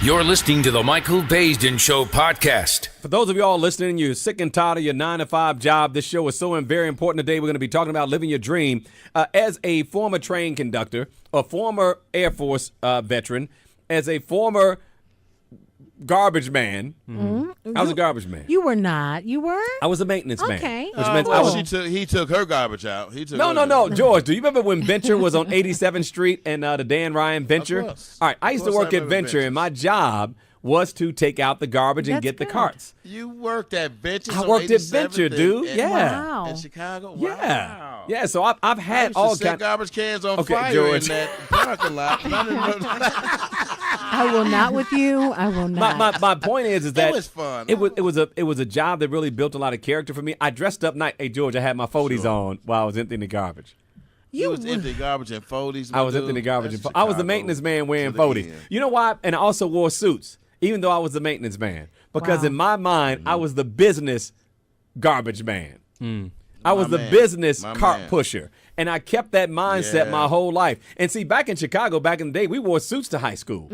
You're listening to the Michael Baisden Show podcast. For those of you all listening, you're sick and tired of your 9-to-5 job. This show is so very important today. We're going to be talking about living your dream. As a former train conductor, a former Air Force veteran, as a former garbage man. I was a garbage man. You were not. You were? I was a maintenance man. Okay. Which meant he took her garbage out. No. George, do you remember when Venture was on 87th Street and the Dan Ryan Venture? Of course. All right, I used to work at Venture, and my job was to take out the garbage and That's get the good. carts. You worked at Venture. I worked at Venture, dude. Wow. In Chicago. Yeah. Wow. Yeah, so I've had I all used to set kinds. garbage cans on Okay, fire George. in that parking lot. I will not with you. I will not. My point is that It was fun. It was a job that really built a lot of character for me. I dressed up night. Hey George, I had my Foldies on while I was emptying the garbage. You was empty garbage and Foldies. I was emptying the garbage. I was the maintenance man wearing Foldies. You know why? And I also wore suits, even though I was the maintenance man, because Wow. in my mind I was the business garbage man. I was My the man. business My cart man. pusher. And I kept that mindset Yeah. my whole life. And see, back in Chicago, back in the day, we wore suits to high school.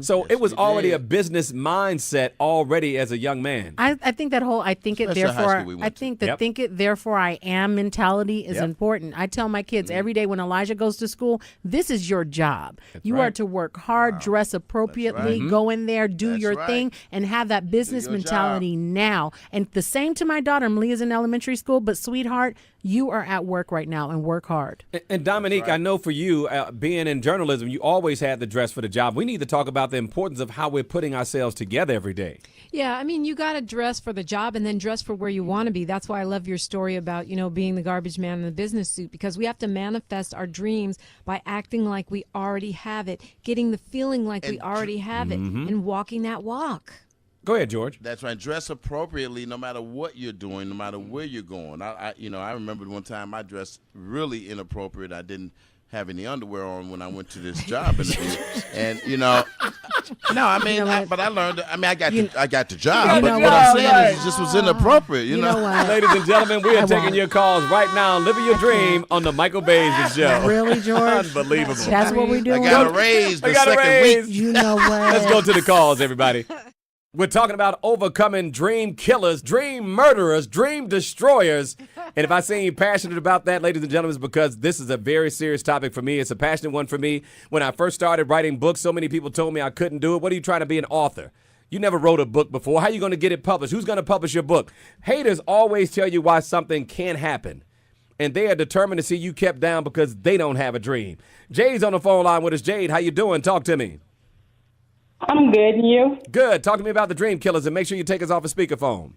So it was we already did. a business mindset already as a young man. I think that whole I think it Especially high therefore school we went I to. think the Yep. think it therefore I am mentality is Yep. important. I tell my kids every day when Elijah goes to school, this is your job. You right. are to work hard, dress appropriately, go in there, do That's your right. thing, and have that business your mentality now. And the same to my daughter. Malia's in elementary school, but sweetheart, you are at work right now and work hard. And Dominique, I know for you, being in journalism, you always had the dress for the job. We need to talk about the importance of how we're putting ourselves together every day. Yeah, I mean, you got to dress for the job and then dress for where you want to be. That's why I love your story about, being the garbage man in the business suit, because we have to manifest our dreams by acting like we already have it, getting the feeling like we already have it, and walking that walk. Go ahead, George. That's right. Dress appropriately, no matter what you're doing, no matter where you're going. I remember one time I dressed really inappropriate. I didn't have any underwear on when I went to this job interview, and but I learned. I mean, I got the job, but what I'm saying is, it just was inappropriate. You know what? Ladies and gentlemen, we are taking won't. your calls right now. Living your dream on the Michael Baisden Show. Really, George? Unbelievable. That's what we I do. got a raise the I got a second raise. week. You know what? Let's go to the calls, everybody. We're talking about overcoming dream killers, dream murderers, dream destroyers. And if I say you're passionate about that, ladies and gentlemen, it's because this is a very serious topic for me. It's a passionate one for me. When I first started writing books, so many people told me I couldn't do it. What are you trying to be, an author? You never wrote a book before. How are you going to get it published? Who's going to publish your book? Haters always tell you why something can't happen. And they are determined to see you kept down because they don't have a dream. Jade's on the phone line with us. Jade, how you doing? Talk to me. I'm good, and you? Good. Talk to me about the dream killers, and make sure you take us off a speakerphone.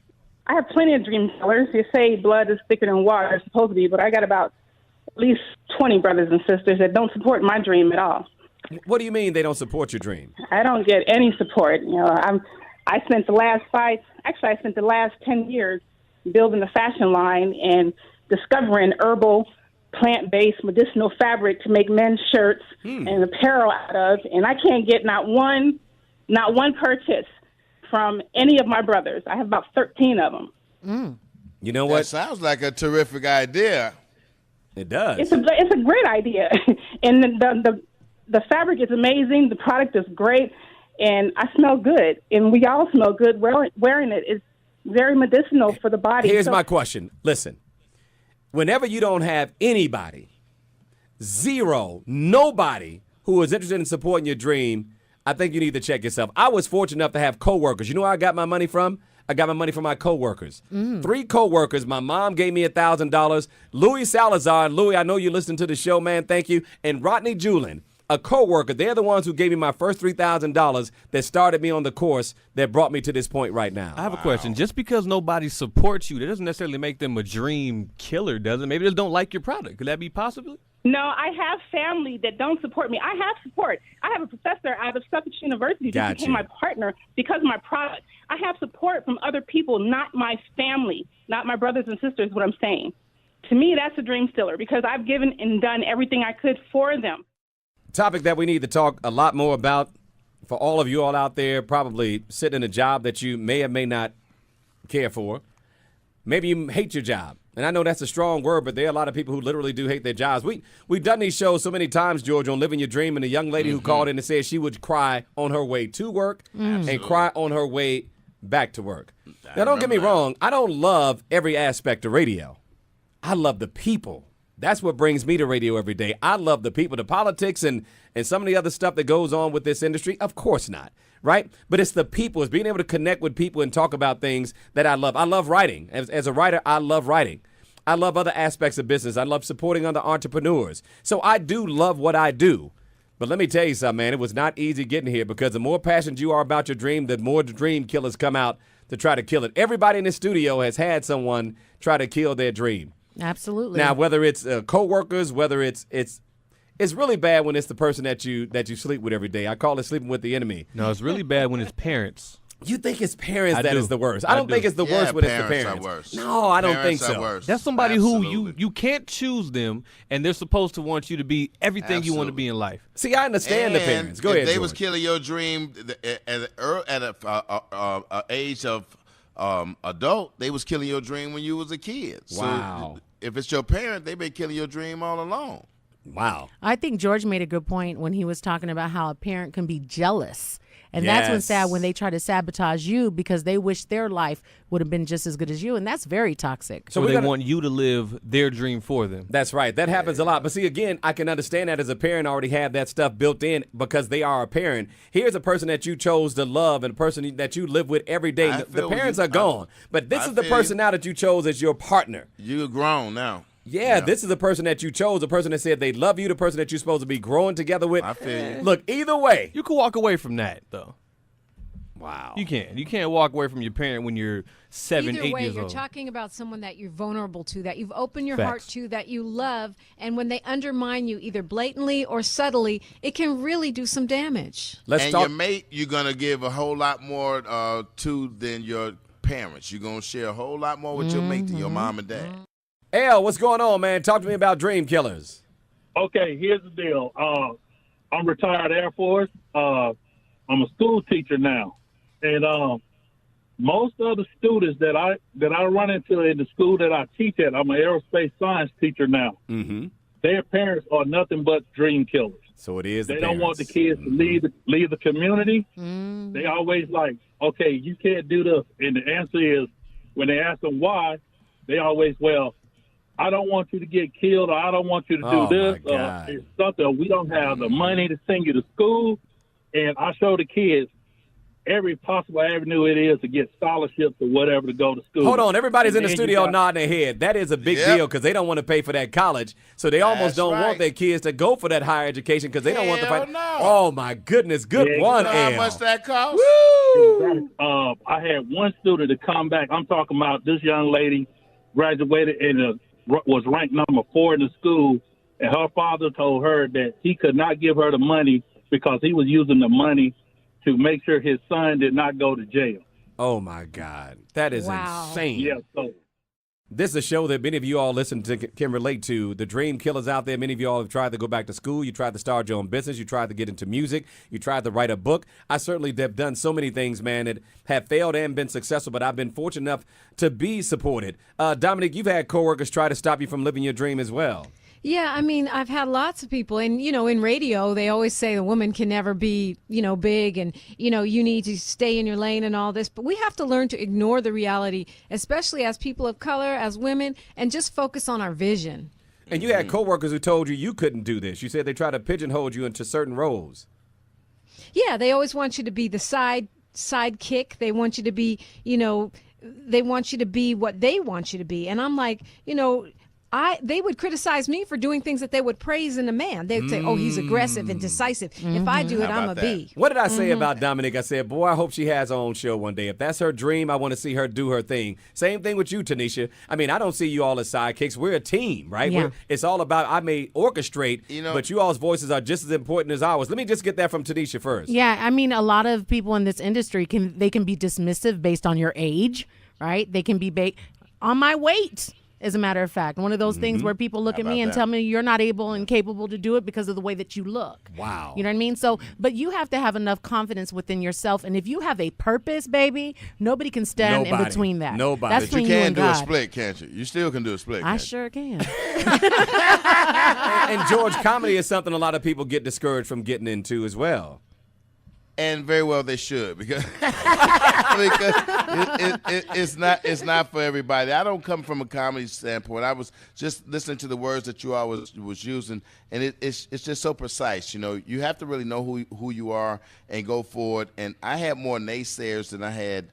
I have plenty of dream killers. You say blood is thicker than water, it's supposed to be, but I got about at least 20 brothers and sisters that don't support my dream at all. What do you mean they don't support your dream? I don't get any support. I spent the last 10 years building a fashion line and discovering herbal, plant-based medicinal fabric to make men's shirts and apparel out of, and I can't get not one purchase from any of my brothers. I have about 13 of them. You know That what? sounds like a terrific idea. It does. It's a great idea, and the fabric is amazing. The product is great, and I smell good, and we all smell good wearing it. It's very medicinal for the body. Here's my question. Listen, whenever you don't have anybody, nobody who is interested in supporting your dream, I think you need to check yourself. I was fortunate enough to have coworkers. You know where I got my money from? I got my money from my coworkers. 3 coworkers. My mom gave me $1,000. Louis Salazar, and Louis, I know you listen to the show, man. Thank you. And Rodney Julin, a coworker. They're the ones who gave me my first $3,000 that started me on the course that brought me to this point right now. I have a question. Just because nobody supports you, that doesn't necessarily make them a dream killer, does it? Maybe they just don't like your product. Could that be possible? No, I have family that don't support me. I have support. I have a professor out of Suffolk University who became my partner because of my product. I have support from other people, not my family, not my brothers and sisters, what I'm saying. To me, that's a dream stiller because I've given and done everything I could for them. Topic that we need to talk a lot more about for all of you all out there probably sitting in a job that you may or may not care for. Maybe you hate your job. And I know that's a strong word, but there are a lot of people who literally do hate their jobs. We've done these shows so many times, George, on Living Your Dream, and a young lady who called in and said she would cry on her way to work and cry on her way back to work. Now, don't get me wrong. I don't love every aspect of radio. I love the people. That's what brings me to radio every day. I love the people. The politics and some of the other stuff that goes on with this industry, of course not, right? But it's the people. It's being able to connect with people and talk about things that I love. I love writing. As a writer, I love writing. I love other aspects of business. I love supporting other entrepreneurs. So I do love what I do. But let me tell you something, man. It was not easy getting here because the more passionate you are about your dream, the more the dream killers come out to try to kill it. Everybody in the studio has had someone try to kill their dream. Absolutely. Now, whether it's coworkers, whether it's really bad when it's the person that you sleep with every day. I call it sleeping with the enemy. No, it's really bad when it's parents. You think it's parents I do. is the worst. I don't do. think it's the worst when it's the parents. Are worse. No, I don't Parents think are so. worse. That's somebody Absolutely. who you can't choose them, and they're supposed to want you to be everything you want to be in life. See, I understand the parents. Go if ahead, they George. was killing your dream at an age of adult, they was killing your dream when you was a kid. Wow. So if it's your parent, they've been killing your dream all along. Wow. I think George made a good point when he was talking about how a parent can be jealous. And that's when Yes. sad when they try to sabotage you because they wish their life would have been just as good as you. And that's very toxic. So So we they gotta- want you to live their dream for them. That's right. That happens a lot. But see, again, I can understand that as a parent already have that stuff built in because they are a parent. Here's a person that you chose to love and a person that you live with every day. I The feel parents you. are gone. But this I is the feel person you. now that you chose as your partner. You're grown now. Yeah, this is the person that you chose, the person that said they love you, the person that you're supposed to be growing together with. I feel you. Look, either way. You can walk away from that, though. Wow. You can. You can't walk away from your parent when you're 7, Either 8 way, years you're old. talking about someone that you're vulnerable to, that you've opened your Facts. heart to, that you love, and when they undermine you, either blatantly or subtly, it can really do some damage. Let's And talk. your mate, you're going to give a whole lot more to than your parents. You're going to share a whole lot more with your mate than your mom and dad. Al, what's going on, man? Talk to me about dream killers. Okay, here's the deal. I'm retired Air Force. I'm a school teacher now, and most of the students that I run into in the school that I teach at, I'm an aerospace science teacher now. Mm-hmm. Their parents are nothing but dream killers. So it is. They the don't want the parents. kids to leave the community. They always like, okay, you can't do this, and the answer is when they ask them why, they always, well, I don't want you to get killed, or I don't want you to do Oh, this. my God. It's something we don't have the money to send you to school. And I show the kids every possible avenue it is to get scholarships or whatever to go to school. Hold on, everybody's in And the then studio you got- nodding their head. That is a big Yep. deal because they don't want to pay for that college. So they almost That's don't want right. their kids to go for that higher education because they don't want to Hell fight. no. Oh, my goodness. Good Yeah, one, You know how Al. much that costs? I had one student to come back. I'm talking about this young lady graduated and was ranked number 4 in the school, and her father told her that he could not give her the money because he was using the money to make sure his son did not go to jail. Oh, my God. That is Wow. insane. Yeah, so This is a show that many of you all listen to can relate to. The dream killers out there, many of you all have tried to go back to school. You tried to start your own business. You tried to get into music. You tried to write a book. I certainly have done so many things, man, that have failed and been successful, but I've been fortunate enough to be supported. Dominic, you've had coworkers try to stop you from living your dream as well. Yeah, I mean, I've had lots of people, and in radio, they always say the woman can never be, big, and you need to stay in your lane and all this. But we have to learn to ignore the reality, especially as people of color, as women, and just focus on our vision. And you had coworkers who told you couldn't do this. You said they tried to pigeonhole you into certain roles. Yeah, they always want you to be the sidekick. They want you to be, they want you to be what they want you to be. And I'm like, they would criticize me for doing things that they would praise in a man. They'd say, oh, he's aggressive and decisive. If I do it, How I'm a about B. What did I say about Dominic? I said, boy, I hope she has her own show one day. If that's her dream, I want to see her do her thing. Same thing with you, Tanisha. I mean, I don't see you all as sidekicks. We're a team, right? Yeah. It's all about, I may orchestrate, but you all's voices are just as important as ours. Let me just get that from Tanisha first. Yeah, I mean, a lot of people in this industry can be dismissive based on your age, right? They can be on my weight. as a matter of fact. One of those things where people look at me and tell me you're not able and capable to do it because of the way that you look. Wow. You know what I mean? So, but you have to have enough confidence within yourself. And if you have a purpose, baby, nobody can stand in between that. Nobody. That's But you between you can and do God. a split, can't you? You still can do a split. I can't you? sure can. And George, comedy is something a lot of people get discouraged from getting into as well. And very well they should, because it's not for everybody. I don't come from a comedy standpoint. I was just listening to the words that you all was using, and it's just so precise. You know, you have to really know who you are and go forward. And I had more naysayers than I had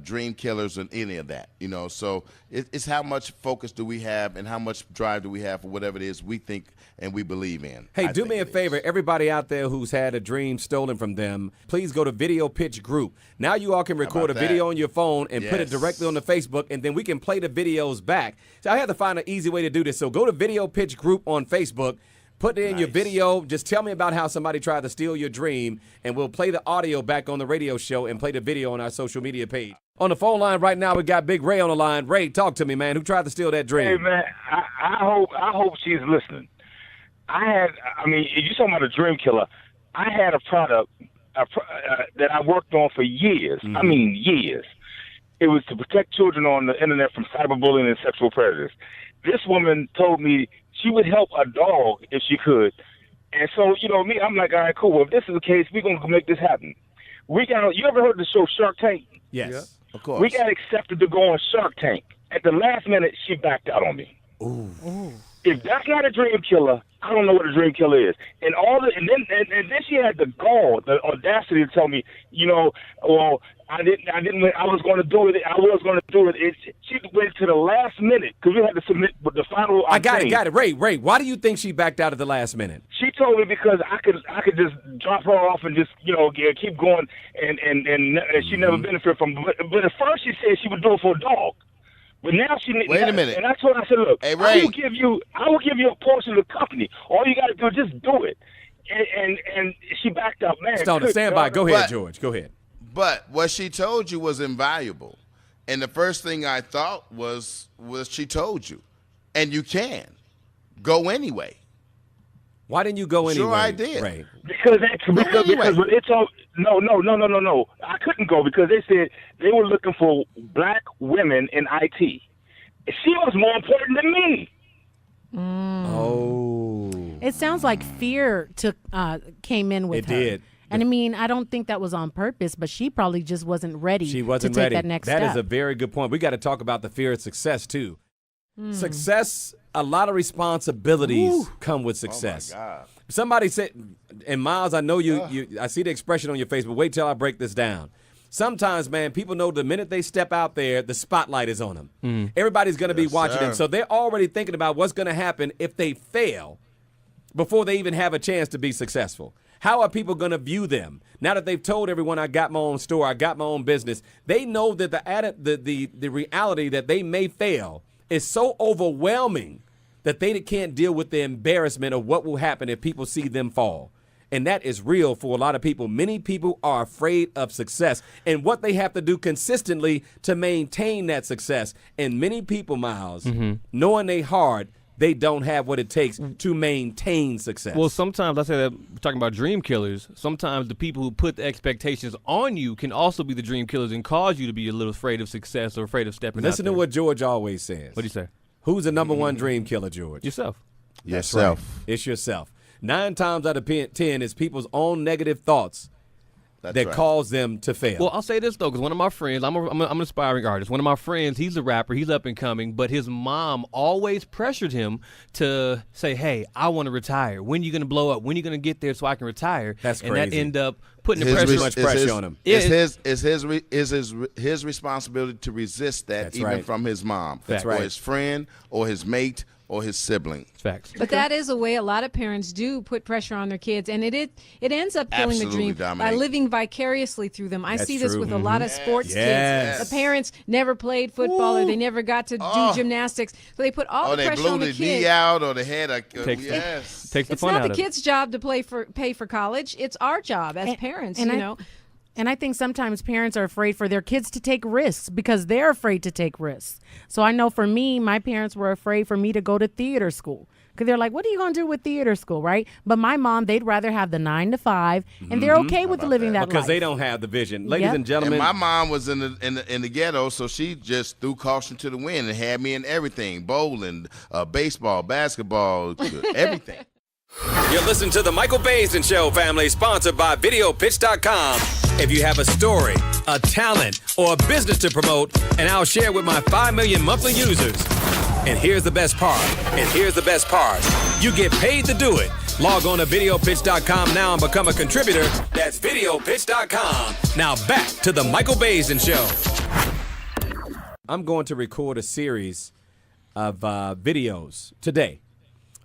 dream killers and any of that. You know, so it's how much focus do we have and how much drive do we have for whatever it is we think and we believe in. Hey, I do think me a it favor. is. Everybody out there who's had a dream stolen from them, please go to Video Pitch Group. Now you all can record a about that? video on your phone and put it Yes. directly on the Facebook, and then we can play the videos back. So I had to find an easy way to do this. So go to Video Pitch Group on Facebook. Put in your video. Just tell me about how somebody tried to steal your dream, and we'll play the audio back on the radio show and play the video on our social media page. On the phone line right now, we got Big Ray on the line. Ray, talk to me, man. Who tried to steal that dream? Hey man, I hope she's listening. You talking about a dream killer? I had a product that I worked on for years. I mean years. It was to protect children on the internet from cyberbullying and sexual predators. This woman told me she would help a dog if she could. And so, you know me, I'm like, all right, cool. Well, if this is the case, we're going to make this happen. You ever heard the show Shark Tank? Yes. Yeah, of course. We got accepted to go on Shark Tank. At the last minute, she backed out on me. Ooh. If that's not a dream killer, I don't know what a dream killer is. And then she had the gall, the audacity to tell me, you know, well, I was going to do it. She waited to the last minute because we had to submit the final. I got it. Ray, why do you think she backed out at the last minute? She told me because I could just drop her off and just, you know, keep going and she never benefited from it. But at first she said she would do it for a dog. But now Wait a minute. And I told her, I said, look, Hey, Ray. I will give you a portion of the company. All you got to do is just do it. And she backed up, man. Stand by. Go ahead, But- George. Go ahead. But what she told you was invaluable. And the first thing I thought was she told you. And you can. Go anyway. Why didn't you go anyway? Sure I did. Ray? Because it's all no. I couldn't go because they said they were looking for black women in IT. She was more important than me. Oh. It sounds like fear came in with It her. did. And I mean, I don't think that was on purpose, but she probably just wasn't ready She wasn't to take ready. that next That step. is a very good point. We got to talk about the fear of success, too. Success, a lot of responsibilities come with success. Oh, my God. Somebody said, and Miles, I know I see the expression on your face, but wait till I break this down. Sometimes, man, people know the minute they step out there, the spotlight is on them. Everybody's going to be watching them. So they're already thinking about what's going to happen if they fail before they even have a chance to be successful. How are people going to view them? Now that they've told everyone I got my own store, I got my own business, they know that the reality that they may fail is so overwhelming that they can't deal with the embarrassment of what will happen if people see them fall. And that is real for a lot of people. Many people are afraid of success and what they have to do consistently to maintain that success. And many people, Miles, knowing they hard, they don't have what it takes to maintain success. Well, sometimes I say that we're talking about dream killers. Sometimes the people who put the expectations on you can also be the dream killers and cause you to be a little afraid of success or afraid of stepping out Listen to there. what George always says. What do you say? Who's the number one dream killer, George? Yourself. That's right. It's yourself. 9 times out of 10, it's people's own negative thoughts that cause them to fail. Well, I'll say this, though, because one of my friends, I'm an aspiring artist. One of my friends, he's a rapper. He's up and coming, but his mom always pressured him to say, hey, I want to retire. When are you going to blow up? When are you going to get there so I can retire? That's and crazy. that end up putting much pressure on him. It's his responsibility to resist that, That's even right. from his mom, That's or right. his friend, or his mate, or his sibling. Facts. But that is a way a lot of parents do put pressure on their kids, and it ends up killing the Absolutely, dream Dominique. by living vicariously through them. I That's see this true. with a lot of sports Yes. kids. The parents never played football or they never got to do gymnastics, so they put all Or the they pressure blew on the the kid. knee out, or they had a Takes the It's fun not out the of it. kid's job to pay for college. It's our job as parents, and you I- know. And I think sometimes parents are afraid for their kids to take risks because they're afraid to take risks. So I know for me, my parents were afraid for me to go to theater school because they're like, what are you going to do with theater school, right? But my mom, they'd rather have the 9 to 5, and they're okay with living that because life. they don't have the vision. Ladies and gentlemen. And my mom was in the ghetto, so she just threw caution to the wind and had me in everything: bowling, baseball, basketball, everything. You're listening to the Michael Baisden Show, family, sponsored by VideoPitch.com. If you have a story, a talent, or a business to promote, and I'll share with my 5 million monthly users. And here's the best part. You get paid to do it. Log on to VideoPitch.com now and become a contributor. That's VideoPitch.com. Now back to the Michael Baisden Show. I'm going to record a series of videos today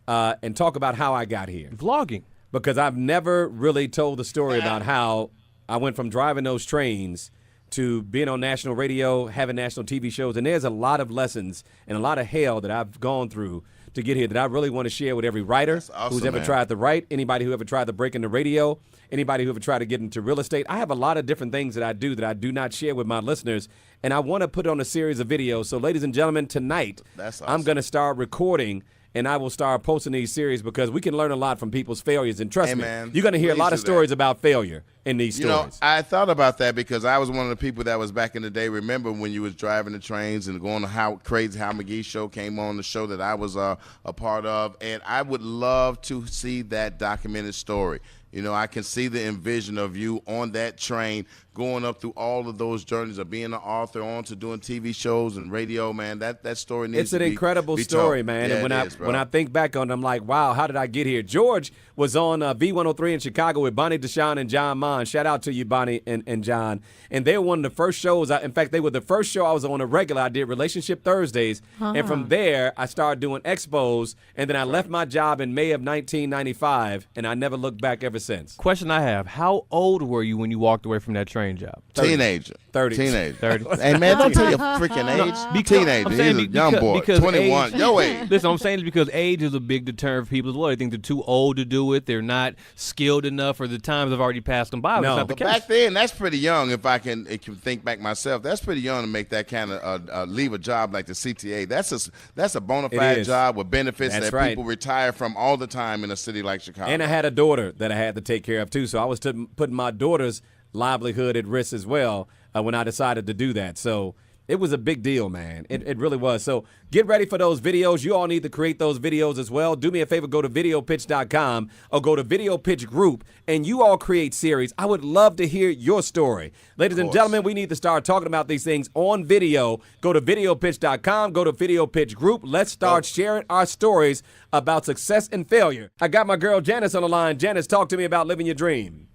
and talk about how I got here. Vlogging. Because I've never really told the story about how I went from driving those trains to being on national radio, having national TV shows. And there's a lot of lessons and a lot of hell that I've gone through to get here that I really want to share with every writer who's ever tried to write, anybody who ever tried to break into radio, anybody who ever tried to get into real estate. I have a lot of different things that I do not share with my listeners, and I want to put on a series of videos. So, ladies and gentlemen, tonight I'm going to start recording, and I will start posting these series because we can learn a lot from people's failures. And trust me, you're going to hear a lot of stories about failure in these stories. You know, I thought about that because I was one of the people that was back in the day. Remember when you was driving the trains and going to How McGee show came on, the show that I was a part of, and I would love to see that documented story. You know, I can see the envision of you on that train going up through all of those journeys of being an author on to doing TV shows and radio, man. That story needs to be It's an incredible story, man. Yeah, and when I think back on it, I'm like, wow, how did I get here? George was on V103 in Chicago with Bonnie Deshawn and John Mon. Shout out to you, Bonnie and John. And they were one of the first shows. In fact, they were the first show I was on a regular. I did Relationship Thursdays. And from there, I started doing expos. And then I left my job in May of 1995, and I never looked back ever since. Question I have: how old were you when you walked away from that train job? 30. Teenager. 30. Teenager. Hey, man, don't tell your freaking age. Teenager. He's a young boy. 21. Your age. Listen, I'm saying this because age is a big deterrent for people as well. They think they're too old to do it. They're not skilled enough, or the times have already passed them by. No, that's not the But case. back then, that's pretty young. If I can think back myself, that's pretty young to make that kind of leave a job like the CTA. That's a bona fide job with benefits That's that right. people retire from all the time in a city like Chicago. And I had a daughter that I had to take care of, too. So I was putting my daughter's livelihood at risk as well when I decided to do that. So it was a big deal, man. It really was. So get ready for those videos. You all need to create those videos as well. Do me a favor, go to VideoPitch.com or go to Video Pitch Group, and you all create series. I would love to hear your story. Ladies and gentlemen, we need to start talking about these things on video. Go to VideoPitch.com, go to Video Pitch Group. Let's start sharing our stories about success and failure. I got my girl Janice on the line. Janice, talk to me about living your dream.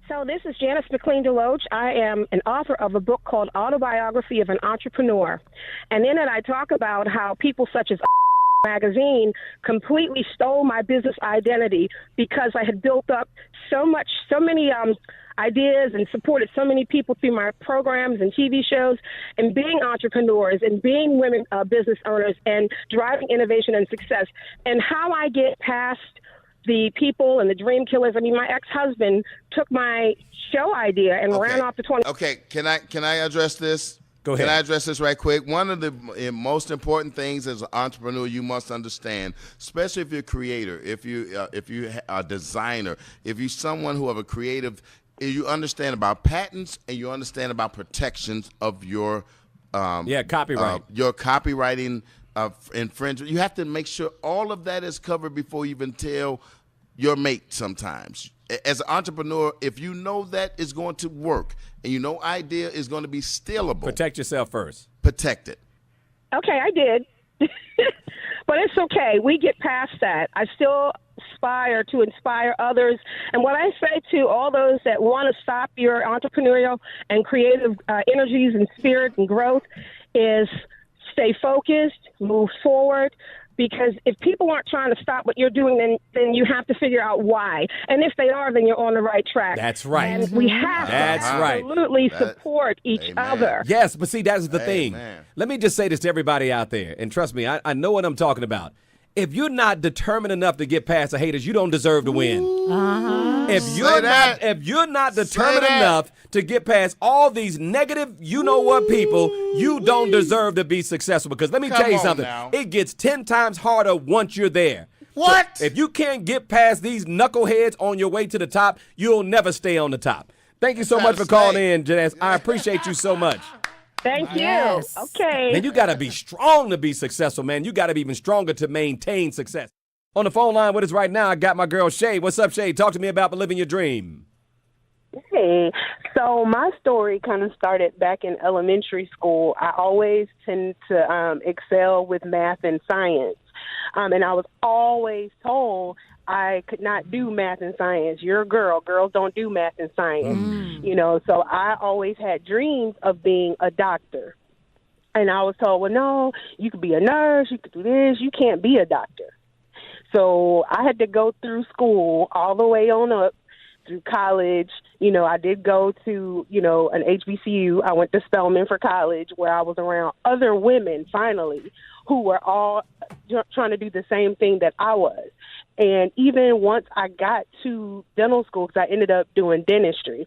So this is Janice McLean DeLoach. I am an author of a book called Autobiography of an Entrepreneur. And in it, I talk about how people such as magazine completely stole my business identity because I had built up so many ideas and supported so many people through my programs and TV shows, and being entrepreneurs and being women business owners and driving innovation and success. And how I get past the people and the dream killers. I mean, my ex-husband took my show idea and ran off to 20. Okay, can I address this? Go ahead. Can I address this right quick? One of the most important things as an entrepreneur you must understand, especially if you're a creator, if you are a designer, if you're someone who have a creative, you understand about patents and you understand about protections of your copyright. Your copywriting infringement. You have to make sure all of that is covered before you even tell your mate sometimes. As an entrepreneur, if you know that is going to work and you know idea is going to be stealable. Protect yourself first. Protect it. Okay, I did. But it's okay. We get past that. I still aspire to inspire others. And what I say to all those that want to stop your entrepreneurial and creative energies and spirit and growth is stay focused, move forward. Because if people aren't trying to stop what you're doing, then you have to figure out why. And if they are, then you're on the right track. That's right. And we have to absolutely support each other. Yes, but see, that's the thing. Let me just say this to everybody out there, and trust me, I know what I'm talking about. if you're not determined enough to get past the haters, you don't deserve to win. If you're not determined enough to get past all these negative, you know what, people, you don't deserve to be successful. Because let me tell you something, it gets 10 times harder once you're there. What? So if you can't get past these knuckleheads on your way to the top, you'll never stay on the top. Thank you so much for calling in, Janice. I appreciate you so much. Thank you. Yes. Okay. Man, you got to be strong to be successful, man. You got to be even stronger to maintain success. On the phone line with us right now, I got my girl Shay. What's up, Shay? Talk to me about living your dream. Hey, so my story kind of started back in elementary school. I always tend to excel with math and science. And I was always told I could not do math and science. You're a girl. Girls don't do math and science. You know, so I always had dreams of being a doctor. And I was told, well, no, you could be a nurse. You could do this. You can't be a doctor. So I had to go through school all the way on up through college. You know, I did go to, you know, an HBCU. I went to Spelman for college, where I was around other women, finally, who were all trying to do the same thing that I was. And even once I got to dental school, because I ended up doing dentistry,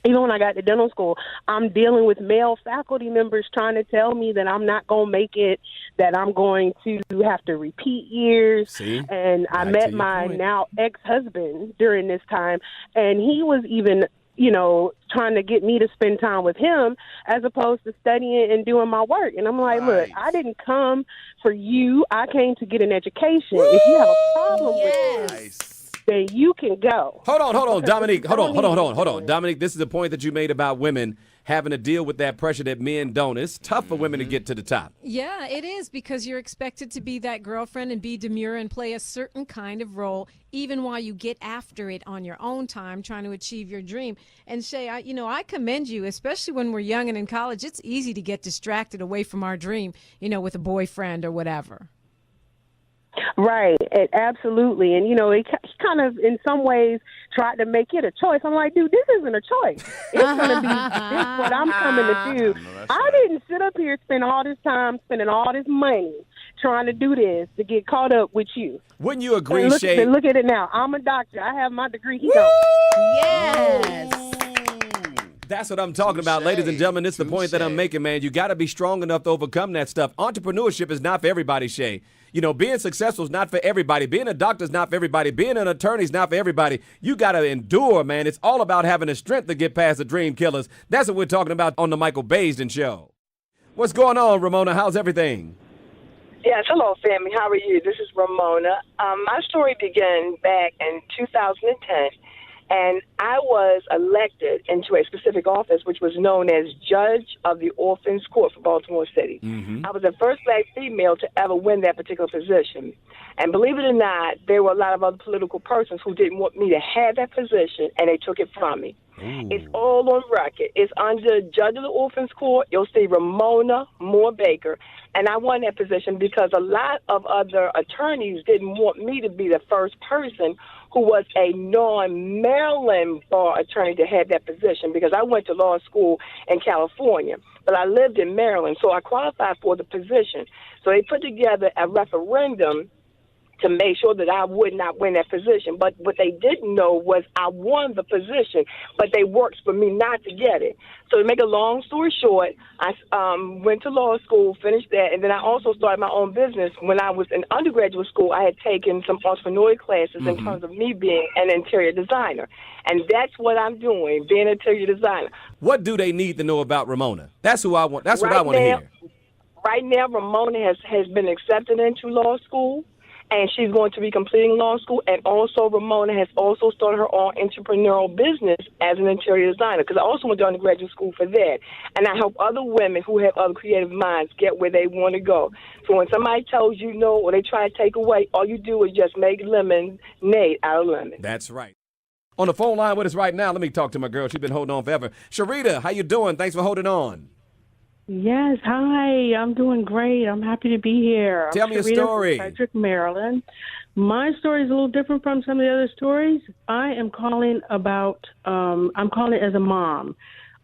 even when I got to dental school, I'm dealing with male faculty members trying to tell me that I'm not going to make it, that I'm going to have to repeat years. See? And I met my now ex-husband during this time, and he was even, you know, trying to get me to spend time with him as opposed to studying and doing my work. And I'm like, look, I didn't come for you. I came to get an education. If you have a problem with this, then you can go. Hold on, Dominique. Hold on. Dominique, this is the point that you made about women having to deal with that pressure that men don't. It's tough for women to get to the top. Yeah, it is, because you're expected to be that girlfriend and be demure and play a certain kind of role, even while you get after it on your own time, trying to achieve your dream. And Shay, I commend you, especially when we're young and in college. It's easy to get distracted away from our dream, you know, with a boyfriend or whatever. Right, absolutely. And, you know, he kind of, in some ways, tried to make it a choice. I'm like, dude, this isn't a choice. It's going to be this is what I'm coming to do. I didn't sit up here, spend all this time, spending all this money trying to do this to get caught up with you. Wouldn't you agree, and Shay? Look at it now. I'm a doctor. I have my degree. He don't. Yes. That's what I'm talking about, ladies and gentlemen. It's the point that I'm making, man. You got to be strong enough to overcome that stuff. Entrepreneurship is not for everybody, Shay. You know, being successful is not for everybody. Being a doctor is not for everybody. Being an attorney is not for everybody. You got to endure, man. It's all about having the strength to get past the dream killers. That's what we're talking about on the Michael Baisden Show. What's going on, Ramona? How's everything? Yes, hello, family. How are you? This is Ramona. My story began back in 2010, and I was elected into a specific office, which was known as Judge of the Orphans Court for Baltimore City. I was the first black female to ever win that particular position. And believe it or not, there were a lot of other political persons who didn't want me to have that position, and they took it from me. It's all on record. It's under Judge of the Orphans Court. You'll see Ramona Moore Baker. And I won that position because a lot of other attorneys didn't want me to be the first person who was a non-Maryland bar attorney to have that position, because I went to law school in California, but I lived in Maryland, so I qualified for the position. So they put together a referendum to make sure that I would not win that position. But what they didn't know was I won the position, but they worked for me not to get it. So to make a long story short, I went to law school, finished that, and then I also started my own business. When I was in undergraduate school, I had taken some entrepreneurial classes in terms of me being an interior designer. And that's what I'm doing, being an interior designer. What do they need to know about Ramona? That's who I want. That's what I want to hear. Right now, Ramona has been accepted into law school, and she's going to be completing law school. And also, Ramona has also started her own entrepreneurial business as an interior designer, because I also went to undergraduate school for that. And I help other women who have other creative minds get where they want to go. So when somebody tells you no, or they try to take away, all you do is just make lemonade out of lemon. That's right. On the phone line with us right now, let me talk to my girl. She's been holding on forever. Sharita, how you doing? Thanks for holding on. Yes, hi. I'm doing great. I'm happy to be here. Tell me a story. From Frederick, Maryland. My story is a little different from some of the other stories. I am calling about, I'm calling as a mom.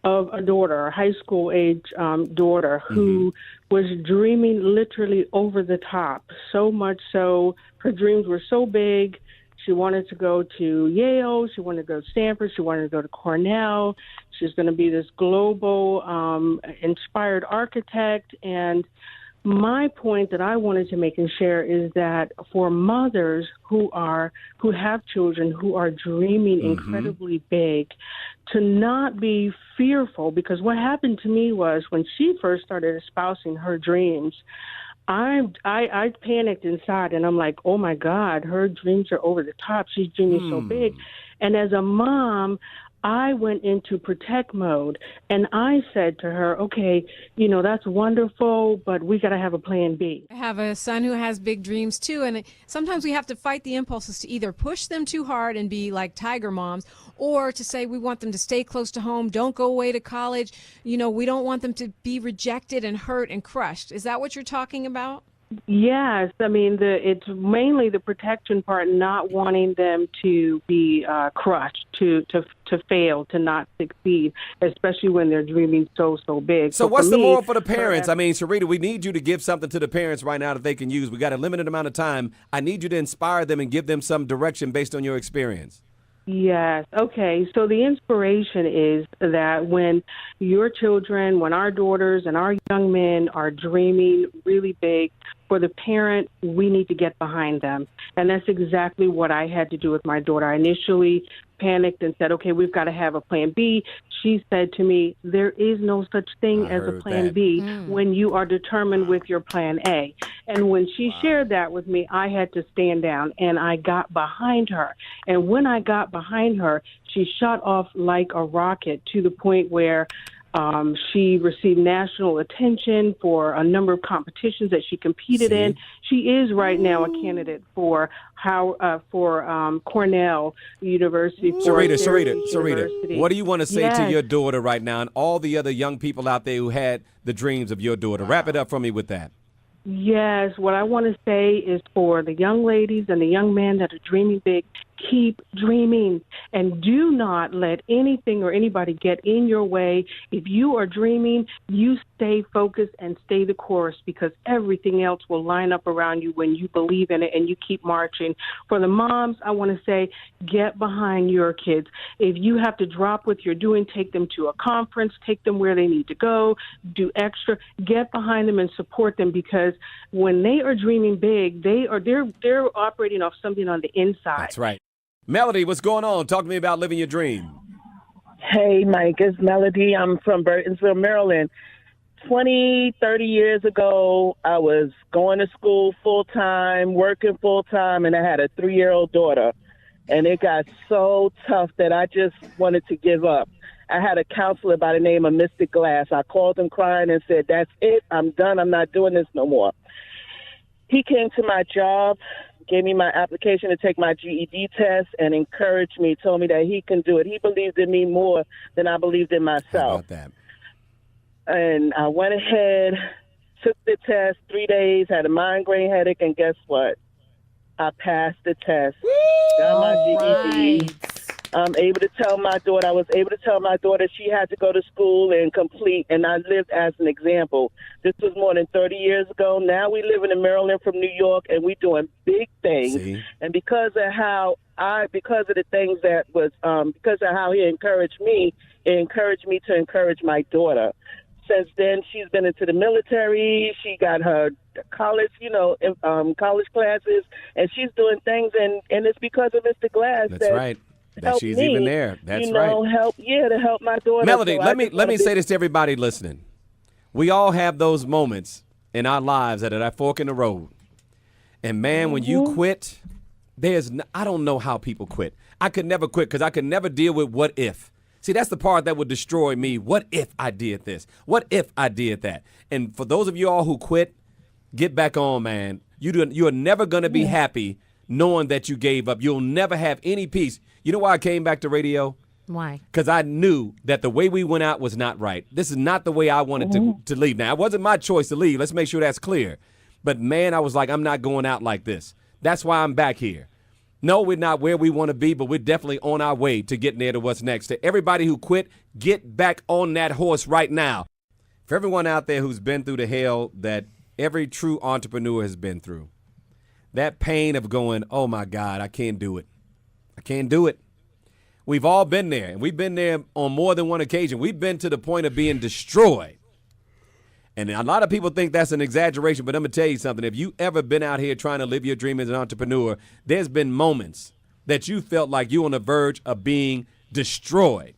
of a daughter, a high school age daughter, who was dreaming literally over the top. So much so, her dreams were so big. She wanted to go to Yale. She wanted to go to Stanford. She wanted to go to Cornell. She's going to be this global inspired architect. And my point that I wanted to make and share is that for mothers who have children who are dreaming incredibly big, to not be fearful, because what happened to me was when she first started espousing her dreams, I panicked inside, and I'm like, oh my God, her dreams are over the top. She's dreaming so big. And as a mom, I went into protect mode, and I said to her, okay, that's wonderful, but we got to have a plan B. I have a son who has big dreams too, and sometimes we have to fight the impulses to either push them too hard and be like tiger moms, or to say we want them to stay close to home, don't go away to college. We don't want them to be rejected and hurt and crushed. Is that what you're talking about? Yes, I mean it's mainly the protection part, not wanting them to be crushed, to fail, to not succeed, especially when they're dreaming so big. So what's the moral for the parents? I mean, Sharita, we need you to give something to the parents right now that they can use. We got a limited amount of time. I need you to inspire them and give them some direction based on your experience. Yes. Okay. So the inspiration is that when when our daughters and our young men are dreaming really big, for the parent, we need to get behind them. And that's exactly what I had to do with my daughter. I initially panicked and said, okay, we've got to have a plan B. She said to me, there is no such thing as a plan B when you are determined with your plan A. And when she shared that with me, I had to stand down, and I got behind her. And when I got behind her, she shot off like a rocket to the point where she received national attention for a number of competitions that she competed in. She is right now a candidate for Cornell University. Sarita, what do you want to say to your daughter right now and all the other young people out there who had the dreams of your daughter? Wrap it up for me with that. Yes, what I want to say is for the young ladies and the young men that are dreaming big, keep dreaming and do not let anything or anybody get in your way. If you are dreaming, you stay focused and stay the course, because everything else will line up around you when you believe in it and you keep marching. For the moms, I want to say, get behind your kids. If you have to drop what you're doing, take them to a conference, take them where they need to go, do extra, get behind them and support them, because when they are dreaming big, they're operating off something on the inside. That's right. Melody, what's going on? Talk to me about living your dream. Hey, Mike, it's Melody. I'm from Burtonsville, Maryland. 20, 30 years ago, I was going to school full-time, working full-time, and I had a 3-year-old daughter. And it got so tough that I just wanted to give up. I had a counselor by the name of Mr. Glass. I called him crying and said, that's it. I'm done. I'm not doing this no more. He came to my job, gave me my application to take my GED test, and encouraged me, told me that he can do it. He believed in me more than I believed in myself. How about that? And I went ahead, took the test, 3 days, had a migraine headache, and guess what? I passed the test. Woo! Got my GED. I was able to tell my daughter she had to go to school and complete, and I lived as an example. This was more than 30 years ago. Now we live in Maryland from New York, and we're doing big things. See? And because of the things that was, because of how he encouraged me, it encouraged me to encourage my daughter. Since then, she's been into the military. She got her college, college classes, and she's doing things, and it's because of Mr. Glass. That's right. That she's me, even there. That's right. To help my daughter. Melody, so let me say this to everybody listening. We all have those moments in our lives that are that fork in the road. And man, when you quit, I don't know how people quit. I could never quit because I could never deal with what if. See, that's the part that would destroy me. What if I did this? What if I did that? And for those of you all who quit, get back on, man. You're never going to be happy knowing that you gave up. You'll never have any peace. You know why I came back to radio? Why? Because I knew that the way we went out was not right. This is not the way I wanted to leave. Now, it wasn't my choice to leave. Let's make sure that's clear. But, man, I was like, I'm not going out like this. That's why I'm back here. No, we're not where we want to be, but we're definitely on our way to getting there to what's next. To everybody who quit, get back on that horse right now. For everyone out there who's been through the hell that every true entrepreneur has been through, that pain of going, oh, my God, I can't do it. I can't do it. We've all been there, and we've been there on more than one occasion. We've been to the point of being destroyed. And a lot of people think that's an exaggeration, but I'm going to tell you something. If you ever been out here trying to live your dream as an entrepreneur, there's been moments that you felt like you on the verge of being destroyed.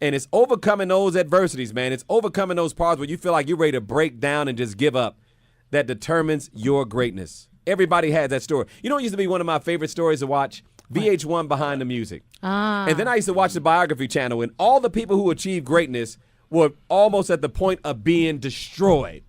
And it's overcoming those adversities, man. It's overcoming those parts where you feel like you're ready to break down and just give up that determines your greatness. Everybody has that story. You know what used to be one of my favorite stories to watch? VH1 Behind the Music. And then I used to watch the Biography Channel, and all the people who achieved greatness were almost at the point of being destroyed.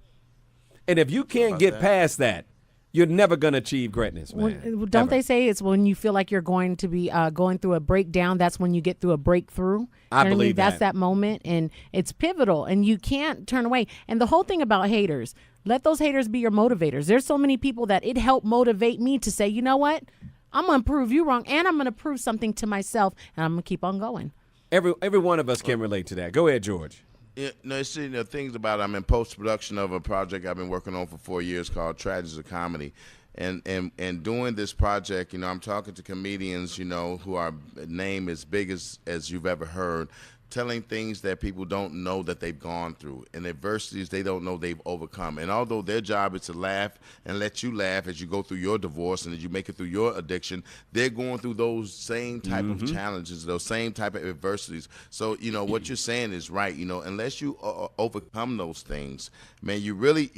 And if you can't get past that, you're never going to achieve greatness, man. Don't they say it's when you feel like you're going to be going through a breakdown, that's when you get through a breakthrough? I believe That's that moment, and it's pivotal, and you can't turn away. And the whole thing about haters, let those haters be your motivators. There's so many people that it helped motivate me to say, you know what? I'm going to prove you wrong, and I'm going to prove something to myself, and I'm going to keep on going. Every one of us can relate to that. Go ahead, George. Yeah, no, see, the things about I'm in post-production of a project I've been working on for 4 years called Tragedies of Comedy. And doing this project, I'm talking to comedians, who are name as big as you've ever heard, telling things that people don't know that they've gone through and adversities they don't know they've overcome. And although their job is to laugh and let you laugh as you go through your divorce and as you make it through your addiction, they're going through those same type of challenges, those same type of adversities. So, what you're saying is right. Unless you overcome those things, man, you really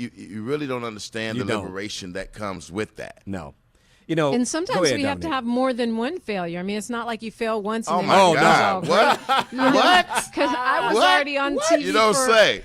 don't understand the liberation that comes with that. No. And sometimes go ahead, we have to Dominique. have more than one failure. I mean, it's not like you fail once and Oh then my it's God! all What? What? Because I was already on TV. You don't say.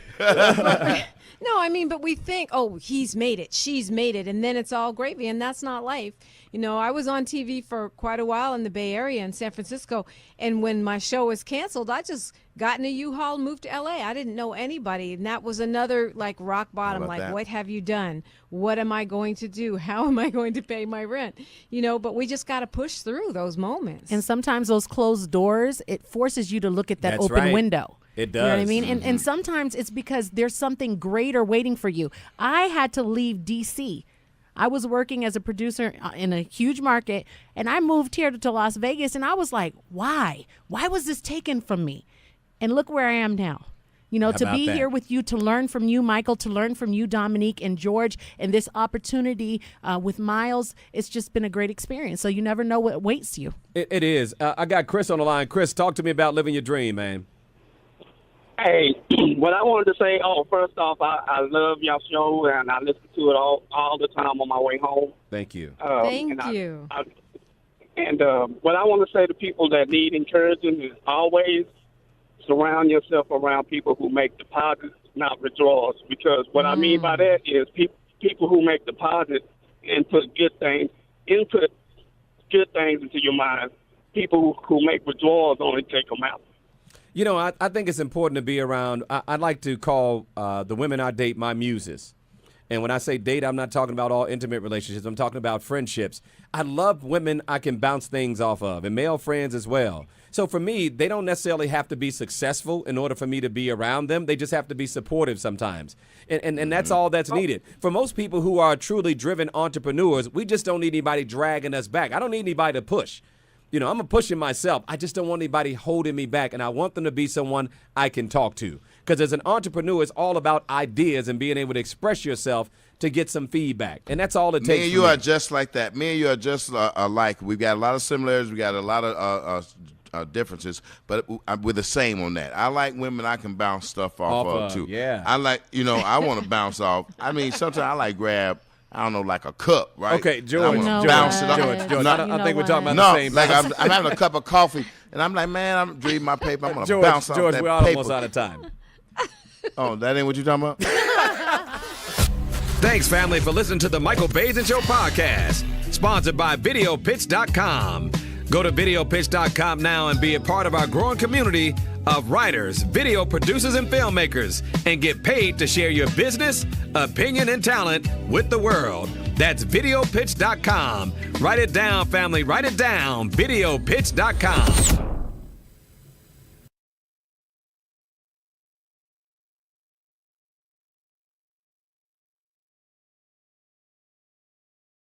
No, I mean, but we think, oh, he's made it, she's made it, and then it's all gravy, and that's not life. I was on TV for quite a while in the Bay Area in San Francisco, and when my show was canceled, I just got in a U-Haul, moved to LA. I didn't know anybody, and that was another rock bottom. That? What have you done? What am I going to do? How am I going to pay my rent? But we just got to push through those moments. And sometimes those closed doors, it forces you to look at that That's open right. window. It does. You know what I mean? And sometimes it's because there's something greater waiting for you. I had to leave D.C. I was working as a producer in a huge market, and I moved here to Las Vegas, and I was like, why? Why was this taken from me? And look where I am now. To be here with you, to learn from you, Michael, to learn from you, Dominique, and George, and this opportunity with Miles, it's just been a great experience. So you never know what awaits you. It is. I got Chris on the line. Chris, talk to me about living your dream, man. Hey, what I wanted to say, first off, I love y'all show, and I listen to it all the time on my way home. Thank you. Thank you. What I want to say to people that need encouragement is always surround yourself around people who make deposits, not withdrawals. Because what I mean by that is people who make deposits and put good things into your mind. People who make withdrawals only take them out. I think it's important to be around. I like to call the women I date my muses. And when I say date, I'm not talking about all intimate relationships. I'm talking about friendships. I love women I can bounce things off of, and male friends as well. So for me, they don't necessarily have to be successful in order for me to be around them. They just have to be supportive sometimes. And that's all that's needed. For most people who are truly driven entrepreneurs, we just don't need anybody dragging us back. I don't need anybody to push. I'm pushing myself. I just don't want anybody holding me back, and I want them to be someone I can talk to. Because as an entrepreneur, it's all about ideas and being able to express yourself to get some feedback. And that's all it takes. Me and you are just like that. Me and you are just alike. We've got a lot of similarities. We got a lot of differences, but we're the same on that. I like women I can bounce stuff off of, too. Yeah. I like, I want to bounce off. I mean, sometimes I like grab, I don't know, like a cup, right? Okay, George. Bounce it off. George, I think we're talking about the same. Like I'm having a cup of coffee, and I'm like, man, I'm reading my paper. I'm going to bounce off that paper. George, we're almost out of time. Oh, that ain't what you talking about? Thanks, family, for listening to the Michael Bays and Show podcast, sponsored by VideoPitch.com. Go to VideoPitch.com now and be a part of our growing community of writers, video producers, and filmmakers, and get paid to share your business, opinion, and talent with the world. That's videopitch.com. Write it down, family. Write it down. Videopitch.com.